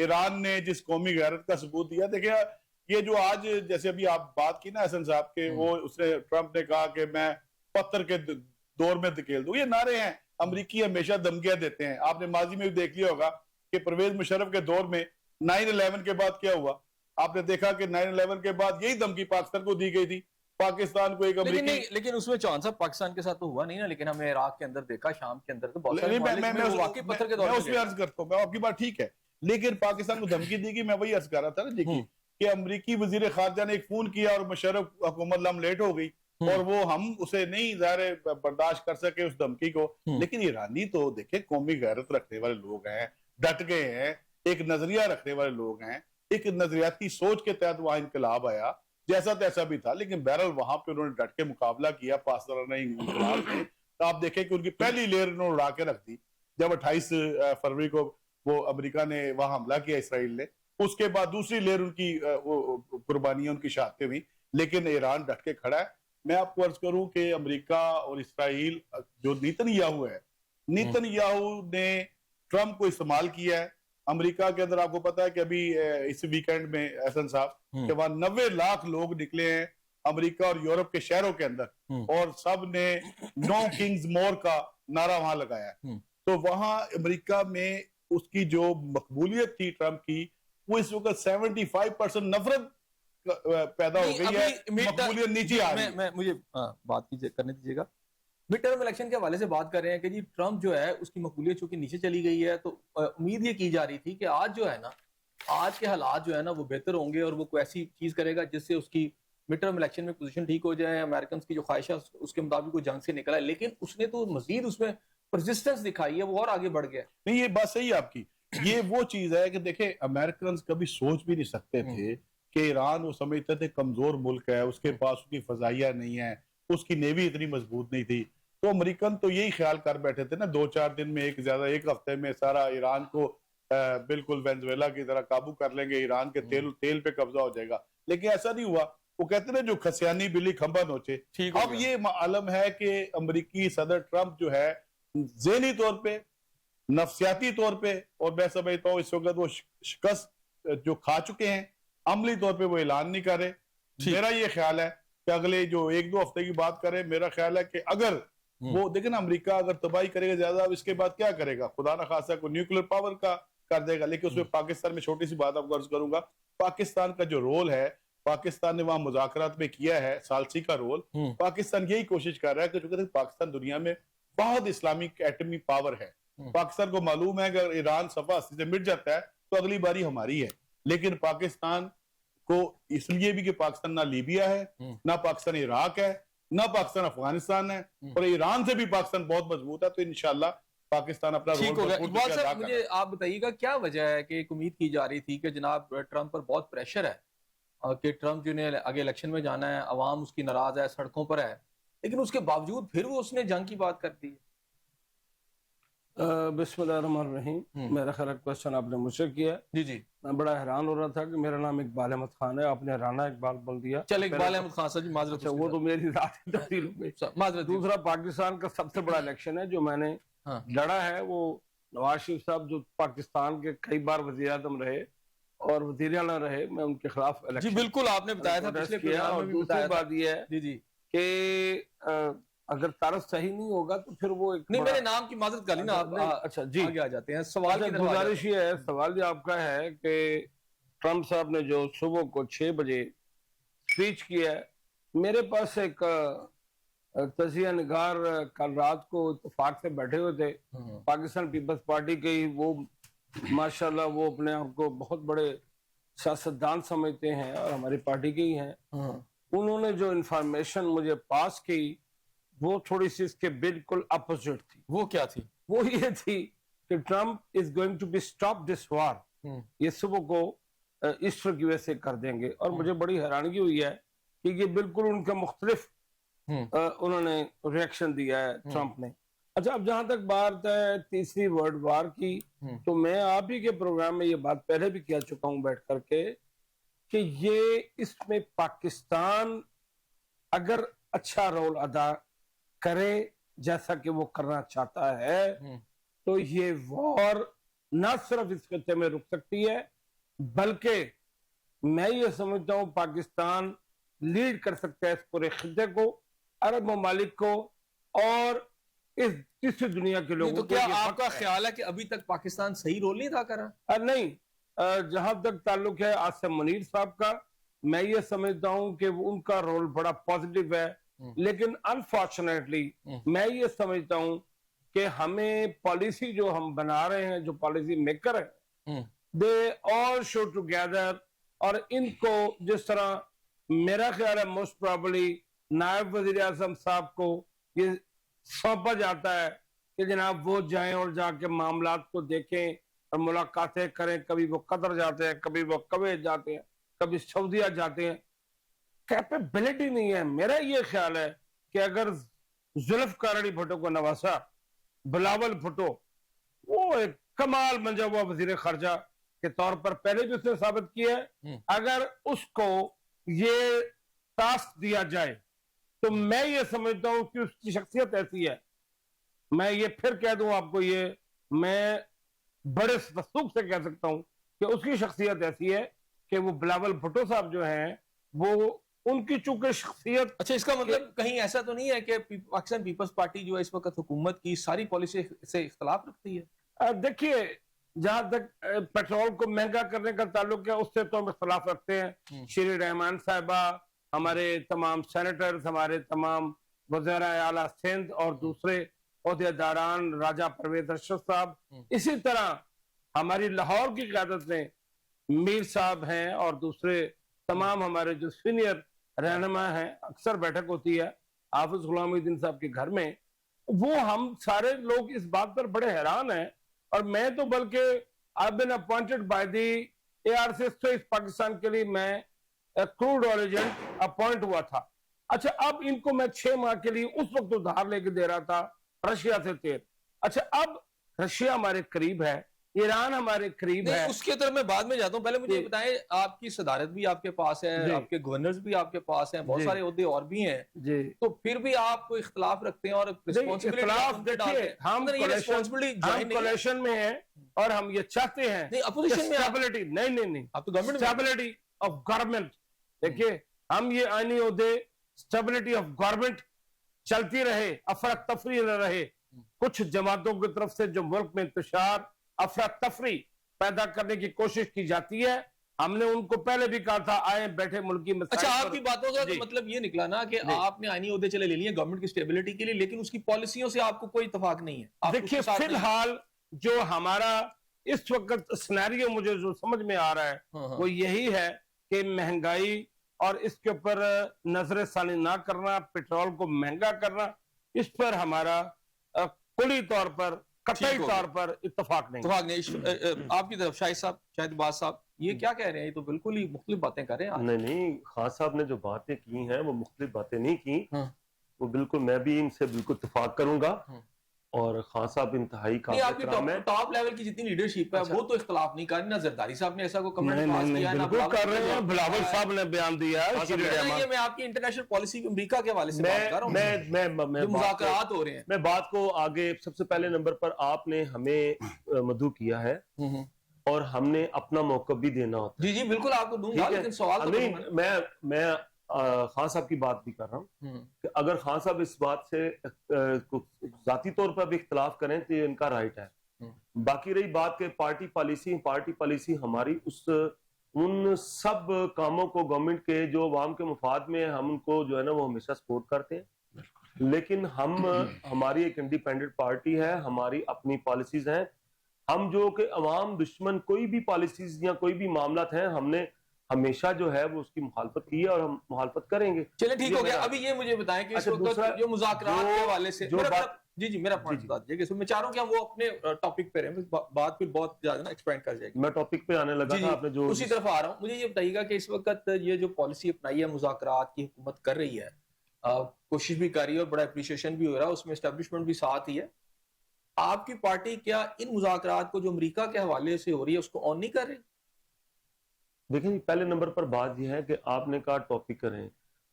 ایران نے جس قومی غیرت کا ثبوت دیا. دیکھیں یہ جو آج جیسے ابھی آپ بات کی نا احسن صاحب کے وہ اس نے ٹرمپ نے کہا کہ میں پتھر کے دور میں دھکیل دوں, یہ نعرے ہیں. امریکی ہمیشہ دھمکیاں دیتے ہیں. آپ نے ماضی میں بھی دیکھ لیا ہوگا کہ پرویز مشرف کے دور میں 9/11 کے بعد کیا ہوا. آپ نے دیکھا کہ 9/11 کے بعد یہی دھمکی پاکستان کو دی گئی تھی. پاکستان کو ایک امریکی لیکن اس میں چون صاحب پاکستان کے ساتھ تو ہوا نہیں نا, لیکن ہمیں عراق کے اندر دیکھا, شام کے اندر تو بہت سارے میں واقعی پتھر کے دور اس میں عرض کرتا ہوں, میں آپ کی بات ٹھیک ہے, لیکن پاکستان کو دھمکی دی گئی. میں وہی عرض کر رہا تھا نا جی کہ امریکی وزیر خارجہ نے ایک فون کیا اور مشرف حکومت لم لیٹ ہو گئی اور وہ ہم اسے نہیں ظاہر برداشت کر سکے اس دھمکی کو. لیکن ایرانی تو دیکھیں قومی غیرت رکھنے والے لوگ ہیں, ڈٹ گئے ہیں, ایک نظریہ رکھنے والے لوگ ہیں, ایک نظریاتی سوچ کے تحت وہاں انقلاب آیا جیسا تیسا بھی تھا, لیکن بہرحال وہاں پہ انہوں نے ڈٹ کے مقابلہ کیا پاسدارانہ انقلاب میں. تو آپ دیکھیں کہ ان کی پہلی لیر انہوں نے اڑا کے رکھ دی جب 28 فروری کو وہ امریکہ نے وہاں حملہ کیا اسرائیل نے. اس کے بعد دوسری لیر ان کی قربانیاں ان کی شہادتیں ہوئی, لیکن ایران ڈٹ کے کھڑا ہے. میں آپ کو عرض کروں کہ امریکہ اور اسرائیل جو نیتن یاہو ہے, نیتن یاہو نے ٹرمپ کو استعمال کیا ہے. امریکہ کے اندر آپ کو پتا ہے کہ ابھی اس ویکینڈ میں احسن صاحب کہ وہاں 90 لاکھ لوگ نکلے ہیں امریکہ اور یورپ کے شہروں کے اندر, اور سب نے نو کنگز مور کا نعرہ وہاں لگایا ہے. تو وہاں امریکہ میں اس کی جو مقبولیت تھی ٹرمپ کی, وہ اس وقت 75% نفرت پیدا ہو گئی ہے, مقبولیت نیچے آ رہی ہے. مجھے بات کرنے دیجیے گا. مڈ ٹرم الیکشن کے حوالے سے بات کر رہے ہیں کہ جی ٹرمپ جو ہے اس کی مقبولیت چونکہ نیچے چلی گئی ہے, تو امید یہ کی جا رہی تھی کہ آج جو ہے نا, آج کے حالات جو ہے نا وہ بہتر ہوں گے اور وہ کوئی ایسی چیز کرے گا جس سے اس کی مڈ ٹرم الیکشن میں پوزیشن ٹھیک ہو جائے, امریکنز کی جو خواہش ہے اس کے مطابق وہ جنگ سے نکلا ہے. لیکن اس نے تو مزید اس میں پرزسٹنس دکھائی ہے, وہ اور آگے بڑھ گیا. نہیں یہ بات صحیح ہے آپ کی. یہ وہ چیز ہے کہ دیکھیں امریکنز کبھی سوچ بھی نہیں سکتے تھے کہ ایران وہ سمجھتے تھے کمزور ملک ہے, اس کے پاس اس کی فضائیہ نہیں ہے, اس کی نیوی اتنی مضبوط نہیں تھی. تو امریکن تو یہی خیال کر بیٹھے تھے نا 2-4 دن میں, ایک ہفتے میں سارا ایران کو بالکل وینزویلا کی طرح قابو کر لیں گے, ایران کے تیل پہ قبضہ ہو جائے گا. لیکن ایسا نہیں ہوا. وہ کہتے ہیں جو کھسیانی بلی کھمبا نوچے. اب یہ معلوم ہے کہ امریکی صدر ٹرمپ جو ہے ذہنی طور پہ, نفسیاتی طور پہ, اور میں سمجھتا ہوں اس وقت وہ شکست جو کھا چکے ہیں, عملی طور پہ وہ اعلان نہیں کر رہے. میرا یہ خیال ہے کہ اگلے جو 1-2 ہفتے کی بات کریں, میرا خیال ہے کہ اگر وہ دیکھیں نا امریکہ اگر تباہی کرے گا زیادہ, اب اس کے بعد کیا کرے گا, خدا نہ خاصا کوئی نیوکلیر پاور کا کر دے گا. لیکن اس میں پاکستان میں چھوٹی سی بات آپ کو عرض کروں گا, پاکستان کا جو رول ہے, پاکستان نے وہاں مذاکرات میں کیا ہے سالسی کا رول. پاکستان یہی کوشش کر رہا ہے کہ چونکہ پاکستان دنیا میں بہت اسلامک ایٹمی پاور ہے. پاکستان کو معلوم ہے کہ اگر ایران صفحہ 80 سے مٹ جاتا ہے تو اگلی باری ہماری ہے. لیکن پاکستان کو اس لیے بھی کہ پاکستان نہ لیبیا ہے, نہ پاکستان عراق ہے, نہ پاکستان افغانستان ہے, اور ایران سے بھی پاکستان بہت مضبوط ہے. تو انشاءاللہ پاکستان اپنا رول اقبال صاحب مجھے آپ بتائیے گا کیا وجہ ہے کہ ایک امید کی جا رہی تھی کہ جناب ٹرمپ پر بہت پریشر ہے کہ ٹرمپ جو نے آگے الیکشن میں جانا ہے, عوام اس کی ناراض ہے, سڑکوں پر ہے, لیکن اس کے باوجود پھر وہ اس نے جنگ کی بات کر دی ہے. بسم اللہ الرحمن الرحیم. میرا خیال کوشچن آپ نے مجھ سے کیا. جی میں بڑا حیران ہو رہا تھا کہ میرا نام اقبال احمد خان ہے, آپ نے رانا اقبال بول دیا. چل اقبال احمد خان صاحب معذرت, وہ تو میری ذاتی تبدیل ہو گئی. دوسرا پاکستان کا سب سے بڑا الیکشن ہے جو میں نے لڑا ہے, وہ نواز شریف صاحب جو پاکستان کے کئی بار وزیر اعظم رہے اور وزیر اعلیٰ رہے, میں ان کے خلاف جی بالکل آپ نے بتایا تھا پچھلے پروگرام میں بھی بتایا. دوسری بات یہ ہے جی کہ اگر طرز صحیح نہیں ہوگا تو پھر وہ ایک نہیں, میرے نام کی معذرت کر لی نا آپ. اچھا جی آگے آ جاتے ہیں سوال کی طرف. گزارش یہ ہے, سوال یہ آپ کا ہے کہ ٹرمپ صاحب نے جو صبح کو 6 بجے سپیچ کیا ہے, میرے پاس ایک تجزیہ نگار کل رات کو اتفاق سے بیٹھے ہوئے تھے پاکستان پیپلز پارٹی کے ہی, وہ ماشاءاللہ وہ اپنے آپ کو بہت بڑے سیاستدان سمجھتے ہیں اور ہماری پارٹی کے ہی ہیں. انہوں نے جو انفارمیشن مجھے پاس کی وہ تھوڑی سی اس کے بالکل اپوزٹ تھی. وہ کیا تھی؟ وہ یہ تھی کہ Trump is going to be stop this war, یہ صبح کو ایسٹر کی وجہ سے کر دیں گے. اور مجھے بڑی حیرانگی ہوئی ہے کہ یہ بالکل ان کا مختلف انہوں نے ریاکشن دیا ہے ٹرمپ نے. اچھا, اب جہاں تک بات ہے تیسری ورلڈ وار کی, تو میں آپ ہی کے پروگرام میں یہ بات پہلے بھی کہہ چکا ہوں بیٹھ کر کے کہ یہ اس میں پاکستان اگر اچھا رول ادا کرے جیسا کہ وہ کرنا چاہتا ہے تو یہ وار نہ صرف اس خطے میں رک سکتی ہے بلکہ میں یہ سمجھتا ہوں پاکستان لیڈ کر سکتا ہے اس پورے خطے کو، عرب ممالک کو اور اس تیسری دنیا کے لوگوں تو کو۔ کیا یہ آپ وقت کا ہے۔ خیال ہے کہ ابھی تک پاکستان صحیح رول نہیں ادا کر رہا؟ نہیں، جہاں تک تعلق ہے آصم منیر صاحب کا، میں یہ سمجھتا ہوں کہ ان کا رول بڑا پازیٹیو ہے، لیکن انفارچونیٹلی میں یہ سمجھتا ہوں کہ ہمیں پالیسی جو ہم بنا رہے ہیں، جو پالیسی میکر ہیں، دے آل شو ٹوگیدر، اور ان کو جس طرح میرا خیال ہے موسٹ پرابلی نائب وزیر اعظم صاحب کو یہ سونپا جاتا ہے کہ جناب وہ جائیں اور جا کے معاملات کو دیکھیں اور ملاقاتیں کریں، کبھی وہ قطر جاتے ہیں، کبھی وہ کویت جاتے ہیں، کبھی سعودیہ جاتے ہیں، کیپیبلٹی نہیں ہے۔ میرا یہ خیال ہے کہ اگر ذوالفقار علی بھٹو کو نواسا، بلاول بھٹو وہ ایک کمال منجا ہوا وزیر خارجہ کے طور پر پہلے بھی اس نے ثابت کیا ہے، اگر اس کو یہ ٹاسک دیا جائے تو میں یہ سمجھتا ہوں کہ اس کی شخصیت ایسی ہے، میں یہ پھر کہہ دوں آپ کو، یہ میں بڑے تصدیق سے کہہ سکتا ہوں کہ اس کی شخصیت ایسی ہے کہ وہ بلاول بھٹو صاحب جو ہیں وہ ان کی چونکہ شخصیت۔ اچھا، اس کا مطلب کہیں ایسا تو نہیں ہے کہ پاکستان پیپلز پارٹی جو ہے اس وقت حکومت کی ساری پالیسی سے اختلاف رکھتی ہے؟ دیکھیے، جہاں تک پیٹرول کو مہنگا کرنے کا تعلق ہے اس سے تو ہم اختلاف رکھتے ہیں۔ شری رحمان صاحبہ، ہمارے تمام سینیٹرز، ہمارے تمام وزراء اعلیٰ سندھ اور دوسرے عہدیداران، راجہ پرویز ارشد صاحب، اسی طرح ہماری لاہور کی قیادت میں میر صاحب ہیں اور دوسرے تمام ہمارے جو سینئر رہنما ہیں، اکثر بیٹھک ہوتی ہے حافظ غلام الدین صاحب کے گھر میں، وہ ہم سارے لوگ اس بات پر بڑے حیران ہیں، اور میں تو بلکہ I've been appointed by the ARCS Pakistan کے لیے میں کروڈ آئل ایجنٹ اپوائنٹ ہوا تھا۔ اچھا، اب ان کو میں 6 ماہ کے لیے اس وقت ادھار لے کے دے رہا تھا رشیا سے تیل۔ اچھا، اب رشیا ہمارے قریب ہے، ایران ہمارے قریب ہے۔ اس کے طرف میں بعد میں جاتا ہوں، پہلے مجھے یہ بتائیں، آپ کی صدارت بھی آپ کے پاس ہے، آپ کے گورنرز بھی آپ کے پاس ہیں، بہت سارے عہدے اور بھی ہیں، تو پھر بھی آپ کو اختلاف رکھتے ہیں اور ہم کولیشن میں ہیں اور ہم یہ چاہتے ہیں اپوزیشن میں اسٹیبلٹی، نہیں آپ تو گورنمنٹ اسٹیبلٹی آف گورنمنٹ۔ دیکھیے، ہم یہ آئینی عہدے اسٹیبلٹی آف گورنمنٹ چلتی رہے، افراتفری نہ رہے۔ کچھ جماعتوں کی طرف سے جو ملک میں انتشار، افراتفری پیدا کرنے کی کوشش کی جاتی ہے، ہم نے ان کو پہلے بھی کہا تھا آئے بیٹھے ملکی مسائل۔ اچھا، آپ کی باتوں کا مطلب یہ نکلا نا کہ آپ نے آئینی عہدے چلے لے لیے گورنمنٹ کی اسٹیبلٹی کے لیے، لیکن اس کی پالیسیوں سے آپ کو کوئی اتفاق نہیں ہے؟ دیکھیے، فی الحال جو ہمارا اس وقت سینیریو مجھے جو سمجھ میں آ رہا ہے وہ یہی ہے کہ مہنگائی اور اس کے اوپر نظر ثانی نہ کرنا، پیٹرول کو مہنگا کرنا، اس پر ہمارا کلی طور پر، قطعی طور پر اتفاق نہیں۔ آپ کی طرف شاہد صاحب، شاہد باز صاحب، یہ کیا کہہ رہے ہیں؟ یہ تو بالکل ہی مختلف باتیں کر رہے ہیں۔ نہیں، خان صاحب نے جو باتیں کی ہیں وہ مختلف باتیں نہیں کی، وہ بالکل میں بھی ان سے بالکل اتفاق کروں گا، اور خان صاحب انتہائی قابل احترام ہے۔ ٹاپ لیول کی جتنی لیڈرشپ ہے وہ تو اختلاف نہیں کر رہی، نہ زرداری صاحب نے ایسا کوئی کمنٹ پاس کیا، نہ بالکل کر رہے ہیں، بلاول صاحب نے بیان دیا ہے۔ میں آپ کی انٹرنیشنل پالیسی امریکہ کے حوالے سے بات کر رہا ہوں، جو مذاکرات ہو رہے ہیں۔ میں بات کو آگے، سب سے پہلے نمبر پر آپ نے ہمیں مدعو کیا ہے اور ہم نے اپنا موقف بھی دینا ہوتا ہے۔ جی بالکل آپ کو دوں گا، لیکن سوال میں خان صاحب کی بات بھی کر رہا ہوں کہ اگر خان صاحب اس بات سے ذاتی طور پر بھی اختلاف کریں تو یہ ان کا رائٹ ہے۔ باقی رہی بات کہ پارٹی پالیسی ہماری ان سب کاموں کو گورنمنٹ کے جو عوام کے مفاد میں ہم ان کو جو ہے نا وہ ہمیشہ سپورٹ کرتے ہیں، لیکن ہماری ایک انڈیپینڈنٹ پارٹی ہے، ہماری اپنی پالیسیز ہیں۔ ہم جو کہ عوام دشمن کوئی بھی پالیسیز یا کوئی بھی معاملات ہیں، ہم نے ہمیشہ جو ہے وہ اس کی مخالفت کی ہے اور ہم مخالفت کریں گے۔ چلیں ٹھیک ہو گیا، ابھی یہ مجھے بتائیں کہ اس وقت جو مذاکرات کے حوالے سے جی میرا پوائنٹ بتا دیجیے کہ میں چاہ رہا ہوں کہ ہم وہ اپنے ٹاپک پہ رہیں، بات پھر بہت زیادہ نا ایکسپینڈ کر جائے گی۔ میں ٹاپک پہ آنے لگا تھا، آپ نے جو اسی طرف آ رہا ہوں۔ مجھے یہ بتائیے گا کہ اس وقت یہ جو پالیسی اپنائی ہے، مذاکرات کی حکومت کر رہی ہے، کوشش بھی کر رہی ہے اور بڑا اپریشیشن بھی ہو رہا ہے، اس میں اسٹیبلشمنٹ بھی ساتھ ہی ہے، آپ کی پارٹی کیا ان مذاکرات کو جو امریکہ کے حوالے سے ہو رہی ہے اس کو آن نہیں کر رہی؟ دیکھیں، پہلے نمبر پر بات یہ ہے کہ آپ نے کہا ٹاپک کریں،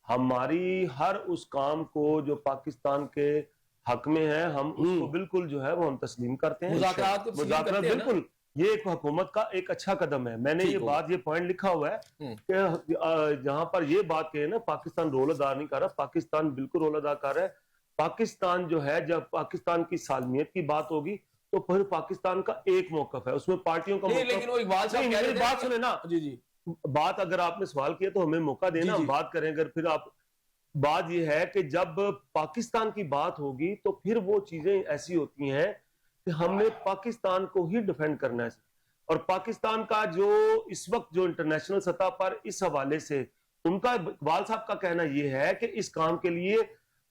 ہماری ہر اس کام کو جو پاکستان کے حق میں ہے ہم اس کو بالکل جو ہے وہ ہم تسلیم کرتے ہیں۔ مذاکرات کو بالکل یہ ایک حکومت کا ایک اچھا قدم ہے. میں نے یہ بات یہ پوائنٹ لکھا ہوا ہے کہ جہاں پر یہ بات کہ نا پاکستان رول ادا نہیں کر رہا, پاکستان بالکل رول ادا کر رہا ہے. پاکستان جو ہے جب پاکستان کی سالمیت کی بات ہوگی تو پھر پاکستان کا ایک موقف ہے, اس میں پارٹیوں کا موقف. لیکن وہ اقبال صاحب کہہ رہے تھے بات سنیں نا, جی بات اگر آپ نے سوال کیا تو ہمیں موقع دینا, ہم بات کریں. اگر پھر آپ بات یہ ہے کہ جب پاکستان کی بات ہوگی تو پھر وہ چیزیں ایسی ہوتی ہیں کہ ہم نے پاکستان کو ہی ڈیفینڈ کرنا ہے. اور پاکستان کا جو اس وقت جو انٹرنیشنل سطح پر اس حوالے سے ان کا اقبال صاحب کا کہنا یہ ہے کہ اس کام کے لیے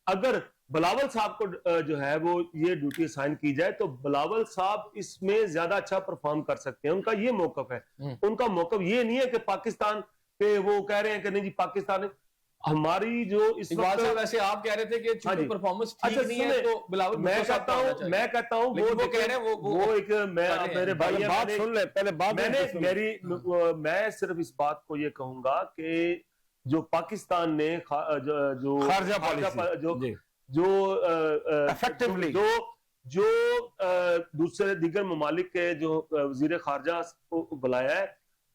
اگر بلاول صاحب کو جو ہے وہ یہ ڈیوٹی اسائن کی جائے تو بلاول صاحب اس میں زیادہ اچھا پرفارم کر سکتے ہیں. ان کا یہ موقف ہے. ان کا موقف یہ نہیں ہے کہ پاکستان پہ وہ کہہ رہے ہیں کہ نہیں جی پاکستان ہماری جو اس وقت ویسے آپ کہہ رہے تھے کہ چونکہ پرفارمنس ٹھیک نہیں ہے تو بلاول میں کہتا ہوں وہ کہہ رہے ہیں وہ ایک میں میرے بھائی بات سن لیں پہلے بات میں صرف اس بات کو یہ کہوں گا کہ جو پاکستان نے جو خارجہ پالیسی جو دوسرے دیگر ممالک کے جو وزیر خارجہ کو بلایا ہے,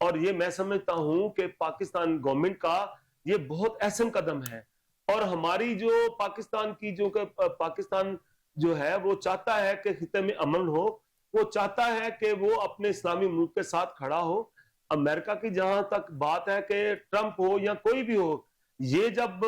اور یہ میں سمجھتا ہوں کہ پاکستان گورنمنٹ کا یہ بہت اہم قدم ہے. اور ہماری جو پاکستان کی جو کہ پاکستان جو ہے وہ چاہتا ہے کہ خطے میں امن ہو, وہ چاہتا ہے کہ وہ اپنے اسلامی ملک کے ساتھ کھڑا ہو. امریکہ کی جہاں تک بات ہے کہ ٹرمپ ہو یا کوئی بھی ہو, یہ جب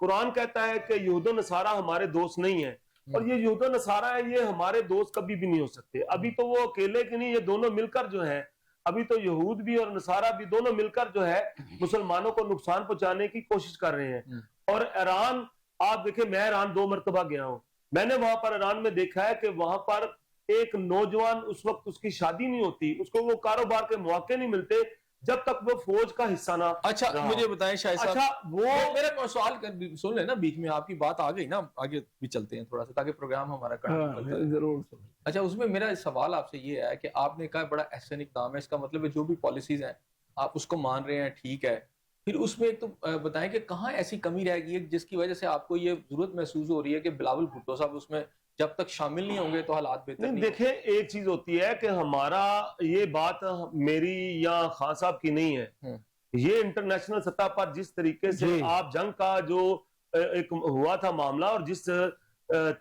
قرآن کہتا ہے کہ یہود و نصارہ ہمارے دوست نہیں ہیں, اور یہ یہود و نصارہ ہے یہ ہمارے دوست کبھی بھی نہیں ہو سکتے. ابھی تو وہ اکیلے کی نہیں, یہ دونوں مل کر جو ہیں, ابھی تو یہود بھی اور نصارہ بھی دونوں مل کر جو ہے مسلمانوں کو نقصان پہنچانے کی کوشش کر رہے ہیں. اور ایران آپ دیکھیں, میں ایران 2 مرتبہ گیا ہوں, میں نے وہاں پر ایران میں دیکھا ہے کہ وہاں پر ایک نوجوان اس وقت اس کی شادی نہیں ہوتی, اس کو وہ کاروبار کے مواقع نہیں ملتے جب تک وہ فوج کا حصہ نہ. اچھا مجھے بتائیں شاہد صاحب, اچھا وہ میرا سوال سن لیں نا, بیچ میں آپ کی بات آ گئی نا, آگے بھی چلتے ہیں تھوڑا سا تاکہ پروگرام ہمارا ضرور. اچھا اس میں میرا سوال آپ سے یہ ہے کہ آپ نے کہا بڑا احسن اقدام ہے, اس کا مطلب ہے جو بھی پالیسیز ہیں آپ اس کو مان رہے ہیں, ٹھیک ہے. پھر اس میں ایک تو بتائیں کہ کہاں ایسی کمی رہ گئی ہے جس کی وجہ سے آپ کو یہ ضرورت محسوس ہو رہی ہے کہ بلاول بھٹو صاحب اس میں جب تک شامل نہیں ہوں گے تو حالات بہتر نہیں. دیکھیں ایک چیز ہوتی ہے کہ ہمارا یہ بات میری یا خان صاحب کی نہیں ہے, یہ انٹرنیشنل سطح پر جس طریقے سے آپ جنگ کا جو ایک ہوا تھا معاملہ, اور جس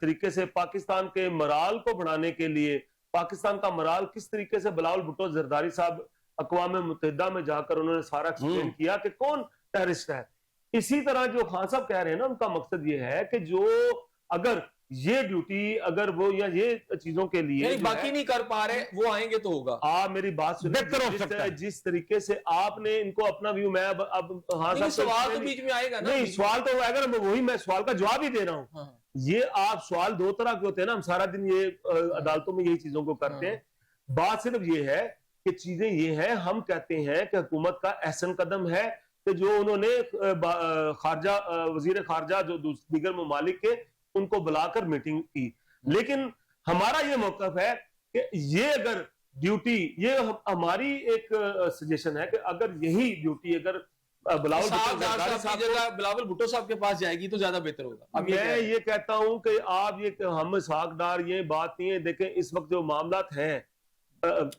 طریقے سے پاکستان کے مرال کو بڑھانے کے لیے پاکستان کا مرال کس طریقے سے بلاول بھٹو زرداری صاحب اقوام متحدہ میں جا کر انہوں نے سارا ایکسپلین کیا کہ کون ٹیررسٹ ہے. اسی طرح جو خان صاحب کہہ رہے ہیں نا, ان کا مقصد یہ ہے کہ جو اگر یہ ڈیوٹی اگر وہ یا یہ چیزوں کے لیے باقی نہیں کر پا رہے, وہ آئیں گے تو ہوگا. آپ میری بات سنیں, جس طریقے سے آپ نے ان کو اپنا ویو, میں اب سوال تو بیچ میں آئے گا نا, نہیں سوال تو آئے گا نا, وہی میں سوال کا جواب ہی دے رہا ہوں. یہ آپ سوال 2 طرح کے ہوتے ہیں نا, ہم سارا دن یہ عدالتوں میں یہی چیزوں کو کرتے ہیں. بات صرف یہ ہے کہ چیزیں یہ ہیں, ہم کہتے ہیں کہ حکومت کا احسن قدم ہے کہ جو انہوں نے خارجہ وزیر خارجہ جو دیگر ممالک کے ان کو بلا کر میٹنگ کی. لیکن ہمارا یہ موقف ہے کہ یہ اگر ڈیوٹی, یہ ہماری ایک سجیشن ہے کہ اگر یہی ڈیوٹی اگر بلاول بھٹو صاحب کے پاس جائے گی تو زیادہ بہتر ہوگا. میں یہ کہتا ہوں کہ آپ یہ ہم اسحاق ڈار یہ بات نہیں ہے. دیکھیں اس وقت جو معاملات ہیں,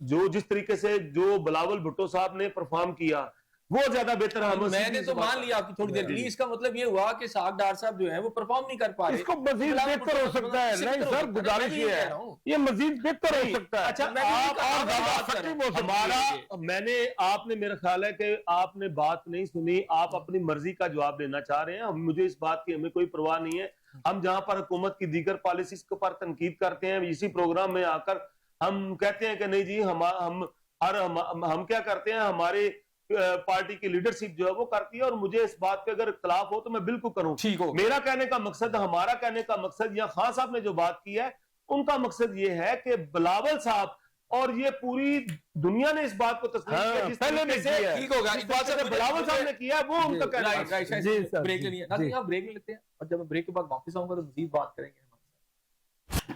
جو جس طریقے سے جو بلاول بھٹو صاحب نے پرفارم کیا وہ زیادہ بہتر ہے. میں نے تو مان لیا آپ کی تھوڑی دیر کے لیے, اس کا مطلب یہ ہوا کہ اسحاق ڈار صاحب جو ہیں وہ پرفارم نہیں کر پا رہے, اس کو مزید بہتر ہو سکتا ہے. نہیں سر, گزارش یہ ہے یہ مزید بہتر ہو سکتا ہے. اچھا ہمارا میں نے آپ نے میرا خیال ہے کہ آپ نے بات نہیں سنی, آپ اپنی مرضی کا جواب دینا چاہ رہے ہیں. مجھے اس بات کی ہمیں کوئی پرواہ نہیں ہے. ہم جہاں پر حکومت کی دیگر پالیسیز کے پر تنقید کرتے ہیں, اسی پروگرام میں آ کر ہم کہتے ہیں کہ نہیں جی ہم کیا کرتے ہیں, ہمارے پارٹی کی لیڈرشپ جو ہے وہ کرتی ہے, اور مجھے اس بات پہ اگر اختلاف ہو تو میں بالکل کروں. میرا کہنے کا مقصد, ہمارا کہنے کا مقصد, یا خان صاحب نے جو بات کی ہے ان کا مقصد یہ ہے کہ بلاول صاحب اور یہ پوری دنیا نے اس بات کو تسلیم کیا جس طریقے سے ٹھیک ہوگا بلاول صاحب نے کیا, وہ ان کا کہنا ہے. بریک لینی ہے, آپ بریک لیتے ہیں اور جب بریک کے بعد واپس آؤں گا تو مزید بات کریں گے.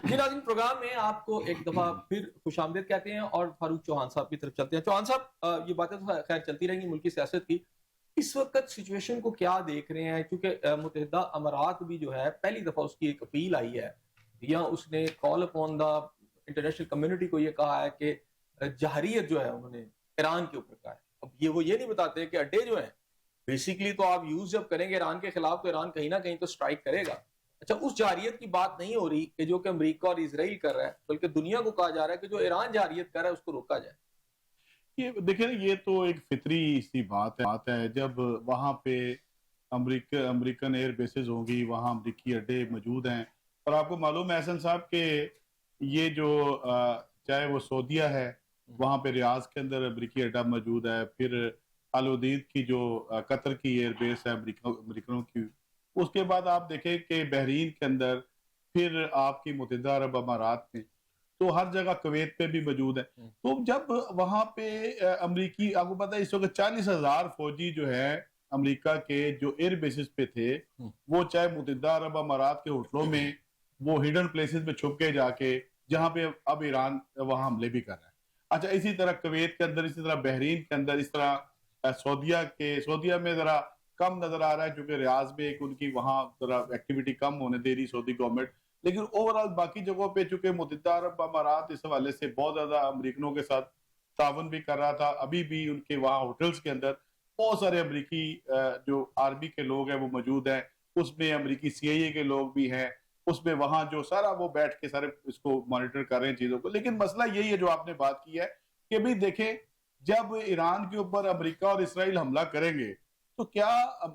جی ناظرین, پروگرام میں آپ کو ایک دفعہ پھر خوش آمدید کہتے ہیں اور فاروق چوہان صاحب کی طرف چلتے ہیں. چوہان صاحب, یہ باتیں تو خیر چلتی رہیں گی ملکی سیاست کی, اس وقت سچویشن کو کیا دیکھ رہے ہیں؟ کیونکہ متحدہ امارات بھی جو ہے پہلی دفعہ اس کی ایک اپیل آئی ہے, یا اس نے call upon the international community کو یہ کہا ہے کہ جہریت جو ہے انہوں نے ایران کے اوپر کہا ہے. اب وہ یہ نہیں بتاتے کہ اڈے جو ہیں بیسیکلی تو آپ یوز جب کریں گے ایران کے خلاف تو ایران کہیں نہ کہیں تو سٹرائک کرے گا. اچھا اس جارحیت کی بات نہیں ہو رہی کہ جو کہ امریکہ اور اسرائیل کر رہا ہے, بلکہ دنیا کو کہا جا رہا ہے کہ جو ایران جارحیت کر رہا ہے اس کو روکا جائے. یہ دیکھیں یہ تو ایک فطری سی بات ہے جب وہاں پہ امریکن ایئر بیسز ہوں گی, وہاں امریکی اڈے موجود ہیں. اور آپ کو معلوم ہے احسن صاحب کہ یہ جو چاہے وہ سعودیہ ہے وہاں پہ ریاض کے اندر امریکی اڈا موجود ہے, پھر الودید کی جو قطر کی ایئر بیس ہے امریکنوں کی, اس کے بعد آپ دیکھیں کہ بحرین کے اندر, پھر آپ کی متحدہ عرب امارات میں, تو ہر جگہ کویت پہ بھی موجود ہے. تو جب وہاں پہ امریکی, آپ کو پتہ ہے اس وقت 40,000 فوجی جو ہے امریکہ کے جو ایئر بیسز پہ تھے, وہ چاہے متحدہ عرب امارات کے ہوٹلوں میں, وہ ہڈن پلیسز میں چھپ کے جا کے, جہاں پہ اب ایران وہاں حملے بھی کر رہا ہے. اچھا اسی طرح کویت کے اندر, اسی طرح بحرین کے اندر, اس طرح سعودیہ میں ذرا کم نظر آ رہا ہے چونکہ ریاض میں ایک ان کی وہاں ذرا ایکٹیویٹی کم ہونے دے رہی سعودی گورنمنٹ. لیکن اوورآل باقی جگہوں پہ چونکہ متحدہ عرب امارات اس حوالے سے بہت زیادہ امریکنوں کے ساتھ تعاون بھی کر رہا تھا. ابھی بھی ان کے وہاں ہوٹلز کے اندر بہت سارے امریکی جو آرمی کے لوگ ہیں وہ موجود ہیں, اس میں امریکی CIA کے لوگ بھی ہیں, اس میں وہاں جو سارا وہ بیٹھ کے سارے اس کو مانیٹر کر رہے ہیں چیزوں کو. لیکن مسئلہ یہی ہے جو آپ نے بات کی ہے کہ بھی دیکھیں جب ایران کے اوپر امریکہ اور اسرائیل حملہ کریں گے تو کیا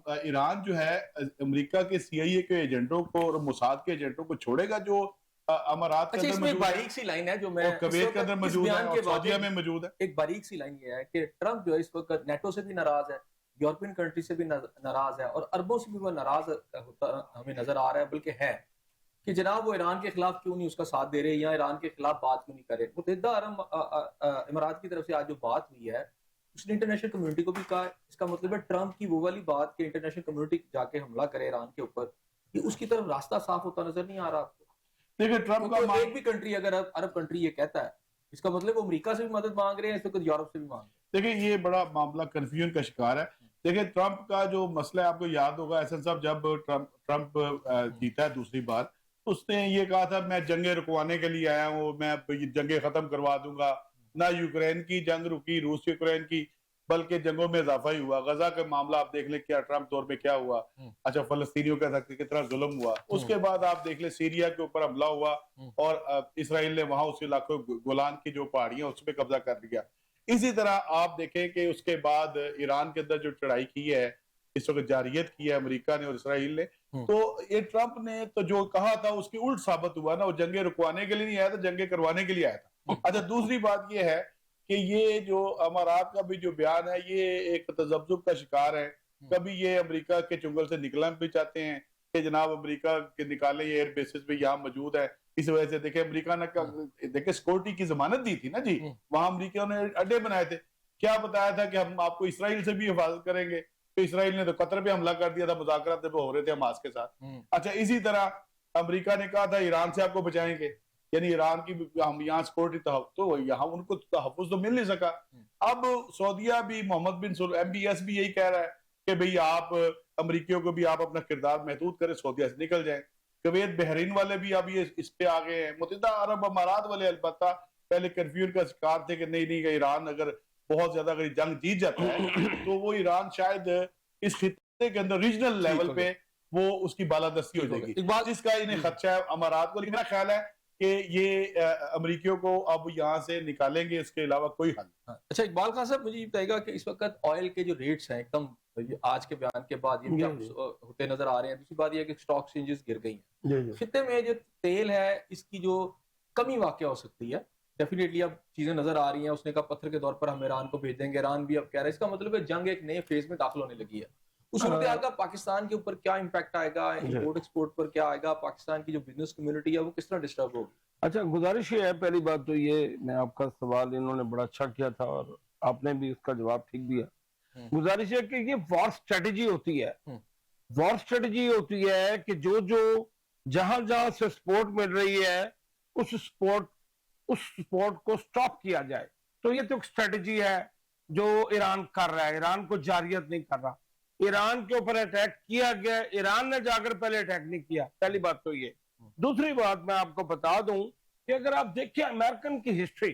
ایران جو ہے امریکہ کے CIA کے ایجنٹوں کو اور موساد کے ایجنٹوں کو چھوڑے گا جو امارات کے اچھا اندر اس میں موجود ہے باریک سی لائن ہے جو میں اور کویت کے اندر موجود ہے اور سعودیہ میں موجود ہے. ایک باریک سی لائن یہ ہے کہ ٹرمپ جو ہے اس وقت نیٹو سے بھی ناراض ہے, یورپین کنٹری سے بھی ناراض ہے, اور عربوں سے بھی وہ ناراض ہوتا ہمیں نظر آ رہا ہے, بلکہ ہے کہ جناب وہ ایران کے خلاف کیوں نہیں اس کا ساتھ دے رہے یا ایران کے خلاف بات کیوں نہیں کرے. متحدہ عرب امارات کی طرف سے آج جو بات ہوئی ہے اس نے انٹرنیشنل کمیونٹی کو بھی کہا ہے, اس کا مطلب ہے ٹرمپ کی وہ والی بات کہ انٹرنیشنل کمیونٹی جا کے حملہ کرے ایران کے اوپر, یہ اس کی طرف راستہ صاف ہوتا نظر نہیں آ رہا آپ کو. دیکھیں ٹرمپ کا ایک بھی کنٹری اگر عرب کنٹری یہ کہتا ہے اس کا مطلب وہ امریکہ سے بھی مدد مانگ رہے ہیں, اس وقت یورپ سے بھی مانگ رہے ہیں. دیکھیں یہ بڑا معاملہ کنفیوژن کا شکار ہے. دیکھیں ٹرمپ کا جو مسئلہ ہے آپ کو یاد ہوگا احسن صاحب, جب ٹرمپ جیتا ہے دوسری بار تو اس نے یہ کہا تھا میں جنگیں رکوانے کے لیے آیا ہوں, میں جنگیں ختم کروا دوں گا. نہ یوکرین کی جنگ رکی, روس یوکرین کی, بلکہ جنگوں میں اضافہ ہی ہوا. غزہ کا معاملہ آپ دیکھ لیں کیا ٹرمپ دور میں کیا ہوا. اچھا فلسطینیوں کے ساتھ کتنا ظلم ہوا. اس کے بعد آپ دیکھ لیں سیریا کے اوپر حملہ ہوا اور اسرائیل نے وہاں اس علاقے گولان کی جو پہاڑیاں اس پہ قبضہ کر لیا. اسی طرح آپ دیکھیں کہ اس کے بعد ایران کے اندر جو چڑھائی کی ہے اس وقت جارحیت کی ہے امریکہ نے اور اسرائیل نے, تو یہ ٹرمپ نے تو جو کہا تھا اس کی الٹ ثابت ہوا نا, وہ جنگیں رکوانے کے لیے نہیں آیا تھا, جنگیں کروانے کے لیے آیا تھا. اچھا دوسری بات یہ ہے کہ یہ جو امارات کا بھی جو بیان ہے یہ ایک تذبذب کا شکار ہے. کبھی یہ امریکہ کے چنگل سے نکلنا بھی چاہتے ہیں کہ جناب امریکہ کے نکالے یہ ایئر بیسز بھی یہاں موجود ہے. اس وجہ سے دیکھیں امریکہ نے دیکھیں سیکورٹی کی ضمانت دی تھی نا جی, وہاں امریکہ نے اڈے بنائے تھے. کیا بتایا تھا کہ ہم آپ کو اسرائیل سے بھی حفاظت کریں گے, تو اسرائیل نے تو قطر پہ حملہ کر دیا تھا, مذاکرات جب ہو رہے تھے حماس کے ساتھ. اچھا اسی طرح امریکہ نے کہا تھا ایران سے آپ کو بچائیں گے, یعنی ایران کی ہم یہاں سیکورٹی تو یہاں ان کو تحفظ تو مل نہیں سکا. اب سعودیہ بھی محمد بن MBS بھی یہی کہہ رہا ہے کہ بھئی آپ امریکیوں کو بھی آپ اپنا کردار محدود کریں, سعودیہ سے نکل جائیں. کویت بحرین والے بھی اب یہ اس پہ آگے ہیں. متحدہ عرب امارات والے البتہ پہلے کنفیوژن کا شکار تھے کہ نہیں کہ ایران اگر بہت زیادہ اگر جنگ جیت جاتا ہے تو وہ ایران شاید اس خطے کے اندر ریجنل لیول پہ وہ اس کی بالادستی ہو جائے گی, جس کا انہیں خدشہ ہے امارات کو. لیکن میرا خیال ہے کہ یہ امریکیوں کو اب یہاں سے نکالیں گے, اس کے علاوہ کوئی حل نہیں. اچھا اقبال خان صاحب مجھے یہ بتائے گا کہ اس وقت آئل کے جو ریٹس ہیں ایک دم آج کے بیان کے بعد یہ بھی ہوتے نظر آ رہے ہیں. دوسری بات یہ ہے کہ اسٹاک ایکسچینجز گر گئی ہیں. خطے میں جو تیل ہے اس کی جو کمی واقع ہو سکتی ہے, ڈیفینیٹلی اب چیزیں نظر آ رہی ہیں. اس نے کہا پتھر کے طور پر ہم ایران کو بھیج دیں گے, ایران بھی اب کہہ رہا ہے. اس کا مطلب ہے جنگ ایک نئے فیز میں داخل ہونے لگی ہے. اس صورتحال کا پاکستان کے اوپر کیا امپیکٹ آئے گا, امپورٹ ایکسپورٹ پر کیا آئے گا, پاکستان کی جو بزنس کمیونٹی ہے وہ کس طرح ڈسٹرب ہوگی؟ اچھا گزارش یہ ہے, پہلی بات تو یہ میں آپ کا سوال انہوں نے بڑا اچھا کیا تھا اور آپ نے بھی اس کا جواب ٹھیک دیا. گزارش ہے کہ یہ وار سٹریٹجی ہوتی ہے. وار سٹریٹجی ہوتی ہے کہ جو جہاں سے سپورٹ مل رہی ہے اس سپورٹ کو سٹاپ کیا جائے. تو یہ تو ایک سٹریٹجی ہے جو ایران کر رہا ہے. ایران کو جارحیت نہیں کر رہا, ایران کے اوپر اٹیک کیا گیا, ایران نے جا کر پہلے اٹیک نہیں کیا. پہلی بات تو یہ. دوسری بات میں آپ کو بتا دوں کہ اگر آپ دیکھیں امریکن کی ہسٹری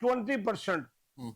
20%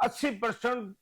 80%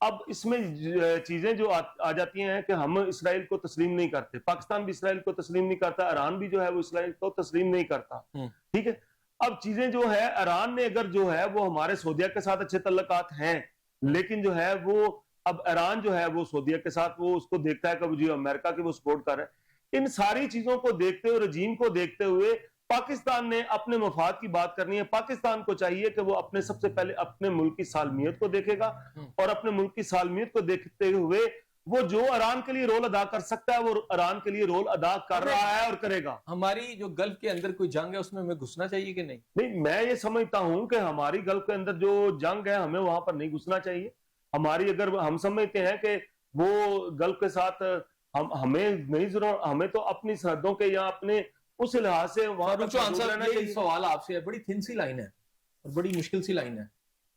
اب اس میں چیزیں جو آ جاتی ہیں کہ ہم اسرائیل کو تسلیم نہیں کرتے، پاکستان بھی اسرائیل کو تسلیم نہیں کرتا، ایران بھی جو ہے وہ اسرائیل کو تسلیم نہیں کرتا، ٹھیک ہے. اب چیزیں جو ہے ایران نے اگر جو ہے وہ ہمارے سعودیہ کے ساتھ اچھے تعلقات ہیں، لیکن جو ہے وہ اب ایران جو ہے وہ سعودیہ کے ساتھ وہ اس کو دیکھتا ہے کہ جو امریکہ کی وہ سپورٹ کر رہے ہیں. ان ساری چیزوں کو دیکھتے ہوئے، رجیم کو دیکھتے ہوئے پاکستان نے اپنے مفاد کی بات کرنی ہے. پاکستان کو چاہیے کہ وہ اپنے سب سے پہلے اپنے ملک کی سالمیت کو دیکھے گا، اور اپنے ملک کی سالمیت کو دیکھتے ہوئے وہ جو ایران کے لیے رول ادا کر سکتا ہے وہ ایران کے لیے رول ادا کر رہا ہے اور کرے گا. ہماری جو گلف کے اندر کوئی جنگ ہے اس میں ہمیں گھسنا چاہیے کہ نہیں؟ نہیں، میں یہ سمجھتا ہوں کہ ہماری گلف کے اندر جو جنگ ہے ہمیں وہاں پر نہیں گھسنا چاہیے. ہماری اگر ہم سمجھتے ہیں کہ وہ گلف کے ساتھ ہمیں نہیں ضرورت، ہمیں تو اپنی سرحدوں کے یا اپنے اس لحاظ سے وہاں پر سوال آپ سے ہے، بڑی تھن سی لائن ہے اور بڑی مشکل سی لائن ہے.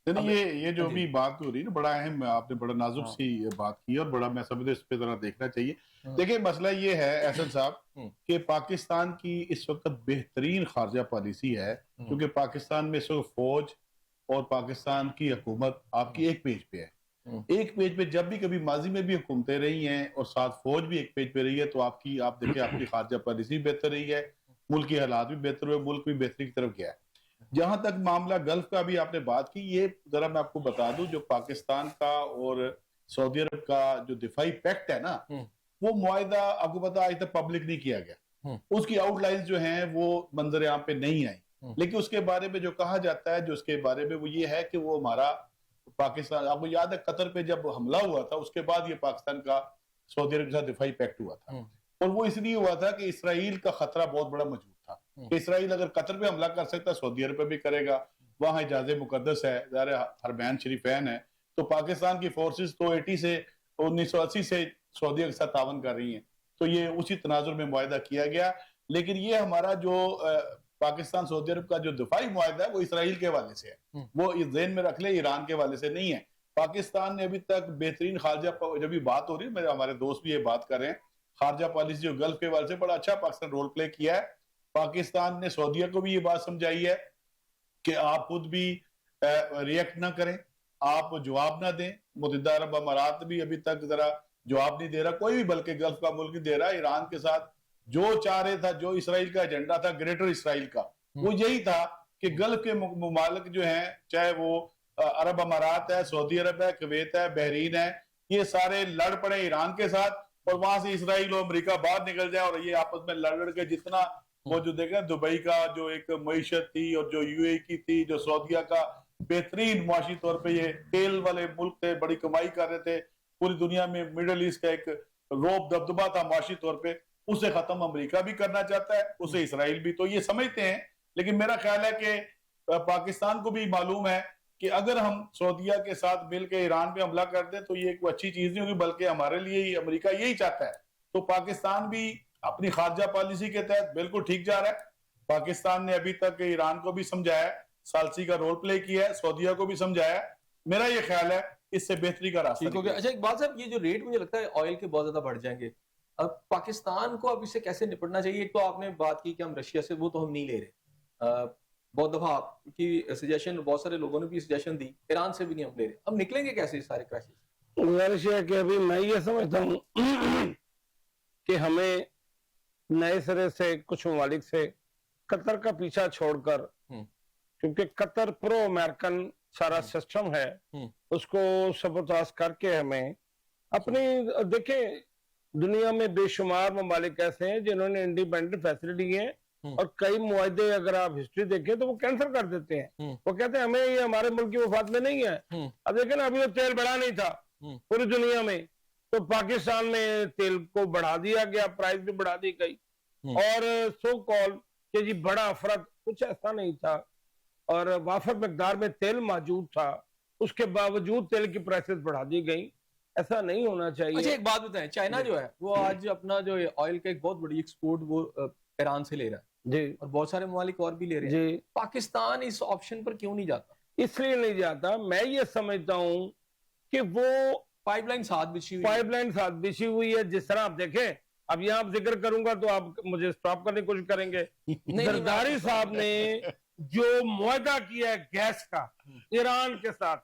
یہ جو بھی بات ہو رہی ہے نا، بڑا اہم، آپ نے بڑا نازک سی بات کی اور بڑا میں سمجھتا ہوں اس پہ ذرا دیکھنا چاہیے. دیکھیں مسئلہ یہ ہے احسن صاحب کہ پاکستان کی اس وقت بہترین خارجہ پالیسی ہے، کیونکہ پاکستان میں صرف فوج اور پاکستان کی حکومت آپ کی ایک پیج پہ ہے. ایک پیج پہ جب بھی کبھی ماضی میں بھی حکومتیں رہی ہیں اور ساتھ فوج بھی ایک پیج پہ رہی ہے، تو آپ دیکھیں آپ کی خارجہ پالیسی بہتر رہی ہے، ملک کی حالات بھی بہتر ہوئے، ملک بھی بہتری کی طرف گیا ہے. جہاں تک معاملہ گلف کا بھی آپ نے بات کی، یہ ذرا میں آپ کو بتا دوں، جو پاکستان کا اور سعودی عرب کا جو دفاعی پیکٹ ہے نا، وہ معاہدہ آپ کو پتا آج تک پبلک نہیں کیا گیا. اس کی آؤٹ لائنز جو ہیں وہ منظر عام پہ نہیں آئی، لیکن اس کے بارے میں جو کہا جاتا ہے، جو اس کے بارے میں وہ یہ ہے کہ وہ ہمارا پاکستان، آپ کو یاد ہے قطر پہ جب حملہ ہوا تھا اس کے بعد یہ پاکستان کا سعودی عرب کے ساتھ دفاعی پیکٹ ہوا تھا، اور وہ اس لیے ہوا تھا کہ اسرائیل کا خطرہ بہت بڑا موجود تھا کہ اسرائیل اگر قطر پہ حملہ کر سکتا ہے سعودی عرب پہ بھی کرے گا. وہاں حجاز مقدس ہے، ظاہر حرمین شریفین ہے، تو پاکستان کی فورسز تو 1980 سے سعودیہ کے ساتھ تعاون کر رہی ہیں. تو یہ اسی تناظر میں معاہدہ کیا گیا، لیکن یہ ہمارا جو پاکستان سعودی عرب کا جو دفاعی معاہدہ ہے وہ اسرائیل کے حوالے سے ہے، وہ ذہن میں رکھ لیں، ایران کے حوالے سے نہیں ہے. پاکستان نے ابھی تک بہترین خارجہ، جب یہ بات ہو رہی ہے، ہمارے دوست بھی یہ بات کر رہے ہیں، خارجہ پالیسی جو گلف کے حوالے سے بڑا اچھا پاکستان رول پلے کیا ہے. پاکستان نے سعودیہ کو بھی یہ بات سمجھائی ہے کہ آپ خود بھی ریئیکٹ نہ کریں، آپ جواب نہ دیں. متحدہ عرب امارات بھی ابھی تک ذرا جواب نہیں دے رہا، کوئی بھی بلکہ گلف کا ملک نہیں دے رہا. ایران کے ساتھ جو چاہ رہے تھا، جو اسرائیل کا ایجنڈا تھا گریٹر اسرائیل کا، وہ یہی تھا کہ گلف کے ممالک جو ہیں، چاہے وہ عرب امارات ہے، سعودی عرب ہے، کویت ہے، بحرین ہے، یہ سارے لڑ پڑے ایران کے ساتھ، اور وہاں سے اسرائیل اور امریکہ باہر نکل جائے، اور یہ آپس میں لڑ کے جتنا وہ جو دیکھیں دبئی کا جو ایک معیشت تھی اور جو یو اے کی تھی، جو سعودیہ کا بہترین معاشی طور پہ یہ تیل والے ملک تھے، بڑی کمائی کر رہے تھے پوری دنیا میں، مڈل ایسٹ کا ایک روب دبدبہ تھا معاشی طور پہ، اسے ختم امریکہ بھی کرنا چاہتا ہے، اسے اسرائیل بھی. تو یہ سمجھتے ہیں، لیکن میرا خیال ہے کہ پاکستان کو بھی معلوم ہے کہ اگر ہم سعودیہ کے ساتھ مل کے ایران پہ حملہ کر دیں تو یہ کوئی اچھی چیز نہیں ہوگی، بلکہ ہمارے لیے ہی امریکہ یہی چاہتا ہے. تو پاکستان بھی اپنی خارجہ پالیسی کے تحت بالکل ٹھیک جا رہا ہے. پاکستان نے ابھی تک ایران کو بھی سمجھایا، ثالثی کا رول پلے کیا ہے، سعودیہ کو بھی سمجھایا. میرا یہ خیال ہے اس سے بہتری کا راستہ ٹھیک ہو گیا. اچھا اقبال صاحب، یہ جو ریٹ مجھے لگتا ہے آئل کے بہت زیادہ بڑھ جائیں گے، اب پاکستان کو اب اسے کیسے نپٹنا چاہیے؟ ایک تو آپ نے بات کی کہ ہم رشیا سے، وہ تو ہم نہیں لے رہے، بہت دفعہ آپ کی سجیشن، بہت سارے لوگوں نے بھی سجیشن دی، ایران سے بھی نہیں ہم لے رہے. اب نکلیں گے کیسے سارے کرائسس؟ گزارش ہے کہ ابھی میں یہ سمجھتا ہوں کہ ہمیں نئے سرے سے کچھ ممالک سے قطر کا پیچھا چھوڑ کر، کیونکہ قطر پرو امریکن سارا سسٹم ہے، اس کو سبوتاژ کر کے ہمیں اپنی، دیکھیں دنیا میں بے شمار ممالک ایسے ہیں جنہوں نے انڈیپینڈنٹ فیصلے لیے ہیں، اور کئی معاہدے اگر آپ ہسٹری دیکھیں تو وہ کینسل کر دیتے ہیں، وہ کہتے ہیں ہمیں یہ ہمارے ملک کی مفاد میں نہیں ہے. اب دیکھیں نا، ابھی تو تیل بڑھا نہیں تھا پوری دنیا میں، تو پاکستان میں تیل کو بڑھا دیا گیا، پرائز بھی بڑھا دی گئی، اور سو کال کہ جی بڑا فرق کچھ ایسا نہیں تھا، اور وافر مقدار میں تیل موجود تھا، اس کے باوجود تیل کی پرائسز بڑھا دی گئی. ایسا نہیں ہونا چاہیے. اچھا ایک بات بتائیں، چائنا جو ہے وہ آج اپنا جو آئل کا ایک بہت بڑی ایکسپورٹ وہ ایران سے لے رہا ہے جی، اور بہت سارے ممالک اور بھی لے رہے ہیں. پاکستان اس آپشن پر کیوں نہیں جاتا؟ اس لیے نہیں جاتا، میں یہ سمجھتا ہوں کہ وہ پائپ لائن ساتھ بچھی ہوئی ہے. جس طرح آپ دیکھیں، اب یہاں آپ ذکر کروں گا تو آپ مجھے سٹاپ کرنے کی کوشش کریں گے. زرداری صاحب نے جو معاہدہ کیا ہے گیس کا ایران کے ساتھ،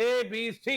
ABC,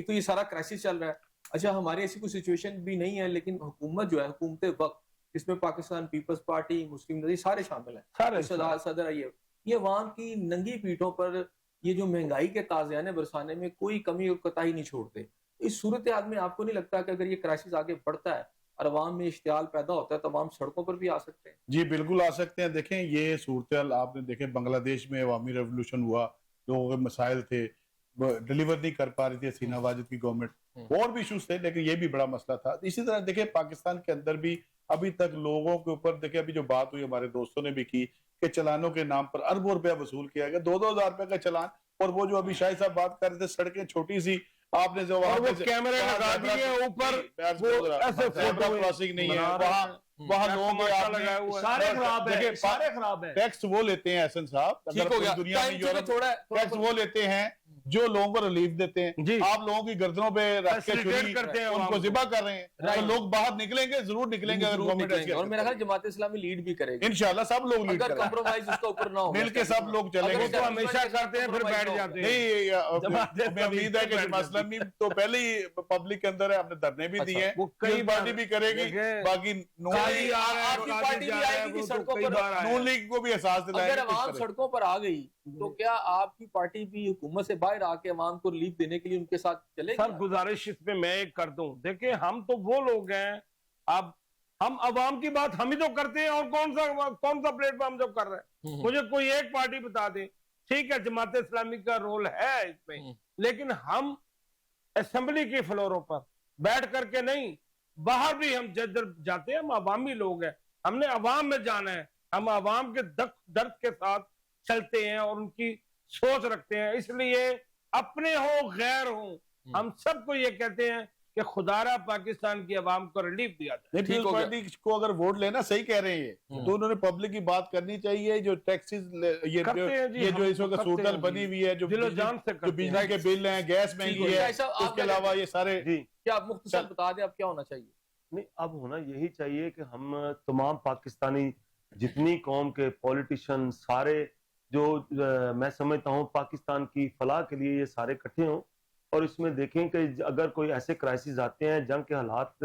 ایک تو یہ سارا کرائسس چل رہا ہے. اچھا ہماری ایسی کوئی سچویشن بھی نہیں ہے لیکن حکومت جو ہے حکومت وقت اس میں پاکستان پیپلز پارٹی مسلم لیگ سارے شامل ہیں, سارے صدر آئیے, یہ عوام کی ننگی پیٹھوں پر یہ جو مہنگائی کے قاضیانے برسانے میں کوئی کمی اور کوتاہی نہیں چھوڑتے. اس صورتحال میں آپ کو نہیں لگتا کہ اگر یہ کرائسس آگے بڑھتا ہے اور عوام میں اشتعال پیدا ہوتا ہے تو عوام سڑکوں پر بھی آ سکتے ہیں؟ جی بالکل آ سکتے ہیں. دیکھیں یہ صورتحال آپ نے دیکھیں بنگلہ دیش میں عوامی ریولوشن ہوا, لوگوں کے مسائل تھے, ڈیلیور نہیں کر پا رہی تھی حسینہ واجد کی گورنمنٹ, اور بھی ایشوز تھے لیکن یہ بھی بڑا مسئلہ تھا. اسی طرح دیکھیں پاکستان کے اندر بھی ابھی تک لوگوں کے اوپر دیکھیں ابھی جو بات ہوئی ہمارے دوستوں نے بھی کی کہ چلانوں کے نام پر اربوں روپیہ وصول کیا گیا, 2,000 روپے کا چلان. اور وہ جو ابھی شاہد صاحب بات کر رہے تھے سڑکیں چھوٹی سی, آپ نے جو وہاں کیمرے لگا دیے اوپر, کراسنگ نہیں ہے وہاں لوگ سارے خراب ہیں, سارے خراب ہیں. ٹیکس وہ لیتے ہیں احسن صاحب, اگر دنیا میں یورپ ٹیکس وہ لیتے ہیں جو لوگوں کو ریلیف دیتے ہیں. آپ لوگوں کی گردنوں پہ رکھ کے چھری ان کو ذبح کر رہے ہیں, تو لوگ باہر نکلیں گے, ضرور نکلیں گے اگر گورنمنٹ ایسی. اور میرا خیال جماعت اسلامی لیڈ بھی کرے گی انشاءاللہ, سب لوگ لیڈ کریں گے, کمپرومائز اس کا اوپر نہ ہو, مل کے سب لوگ چلیں گے. تو ہمیشہ کرتے ہیں پھر بیٹھ جاتے ہیں. نہیں میں امید ہے کہ جماعت اسلامی تو پہلے ہی پبلک کے اندر ہے, ہم نے دھرنے بھی دیے ہیں, کئی پارٹی بھی کرے گی, باقی نون لیگ کو بھی احساس دلائیں. اگر عوام سڑکوں پر آ گئی تو کیا آپ کی پارٹی بھی حکومت سے باہر آ کے عوام کو ریلیف دینے کے لیے ان کے ساتھ چلے گی؟ سر گزارش اس میں میں ایک کر دوں, دیکھیں ہم تو وہ لوگ ہیں, اب ہم عوام کی بات ہم ہی تو کرتے ہیں, اور کون سا پلیٹ فارم جو کر رہے ہیں. مجھے کوئی ایک پارٹی بتا دیں, ٹھیک ہے جماعت اسلامی کا رول ہے اس میں, لیکن ہم اسمبلی کے فلوروں پر بیٹھ کر کے نہیں, باہر بھی ہم جدھر جاتے ہیں ہم عوامی لوگ ہیں, ہم نے عوام میں جانا ہے, ہم عوام کے درد کے ساتھ چلتے ہیں اور ان کی سوچ رکھتے ہیں. اس لیے اپنے ہوں غیر ہوں ہم سب کو یہ کہتے ہیں کہ خدارہ پاکستان کی عوام کو ریلیف دیا جائے. پیپلز پارٹی کو اگر ووٹ لینا صحیح کہہ رہے ہیں تو انہوں نے پبلک کی بات کرنی چاہیے. جو ٹیکسز یہ جو اس وقت صورتحال بنی ہوئی ہے, جو بجلی کے بل ہیں, گیس مہنگی ہے, اس کے علاوہ یہ سارے, کیا آپ مختصر بتا دیں اب کیا ہونا چاہیے؟ نہیں اب ہونا یہی چاہیے کہ ہم تمام پاکستانی جتنی قوم کے پولیٹیشین سارے جو میں سمجھتا ہوں پاکستان کی فلاح کے لیے یہ سارے اکٹھے ہوں, اور اس میں دیکھیں کہ اگر کوئی ایسے کرائسس آتے ہیں, جنگ کے حالات,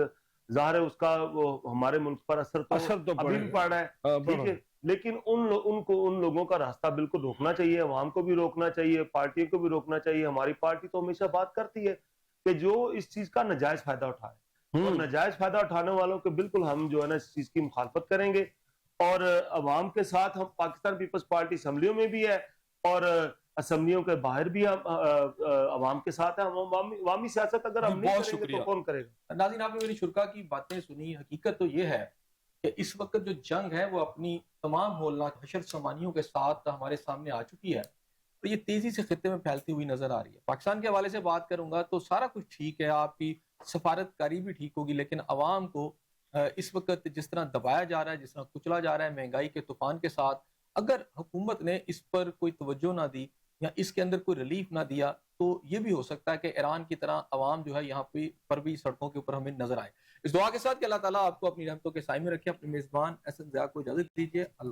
ظاہر ہے اس کا ہمارے ملک پر اثر تو ابھی بھی پڑ رہا ہے, ٹھیک ہے, لیکن ان لوگوں کا راستہ بالکل روکنا چاہیے, عوام کو بھی روکنا چاہیے, پارٹیوں کو بھی روکنا چاہیے. ہماری پارٹی تو ہمیشہ بات کرتی ہے کہ جو اس چیز کا ناجائز فائدہ اٹھائے, اور ناجائز فائدہ اٹھانے والوں کے بالکل ہم جو ہے نا اس چیز کی مخالفت کریں گے. اور عوام کے ساتھ ہم پاکستان پیپلز پارٹی اسمبلیوں میں بھی ہے اور اسمبلیوں کے باہر بھی ہم عوام کے ساتھ ہیں. عوامی سیاست اگر ہم نہیں کریں گے تو کون کرے گا؟ ناظرین آپ نے میری شرکا کی باتیں سنی. حقیقت تو یہ ہے کہ اس وقت جو جنگ ہے وہ اپنی تمام ہولناک حشر سامانیوں کے ساتھ ہمارے سامنے آ چکی ہے, اور یہ تیزی سے خطے میں پھیلتی ہوئی نظر آ رہی ہے. پاکستان کے حوالے سے بات کروں گا تو سارا کچھ ٹھیک ہے, آپ کی سفارت کاری بھی ٹھیک ہوگی, لیکن عوام کو اس وقت جس طرح دبایا جا رہا ہے, جس طرح کچلا جا رہا ہے مہنگائی کے طوفان کے ساتھ, اگر حکومت نے اس پر کوئی توجہ نہ دی یا اس کے اندر کوئی ریلیف نہ دیا تو یہ بھی ہو سکتا ہے کہ ایران کی طرح عوام جو ہے یہاں پر بھی سڑکوں کے اوپر ہمیں نظر آئے. اس دعا کے ساتھ کہ اللہ تعالیٰ آپ کو اپنی رحمتوں کے سائے میں رکھے. اپنے میزبان احسن ضیاء کو اجازت دیجیے.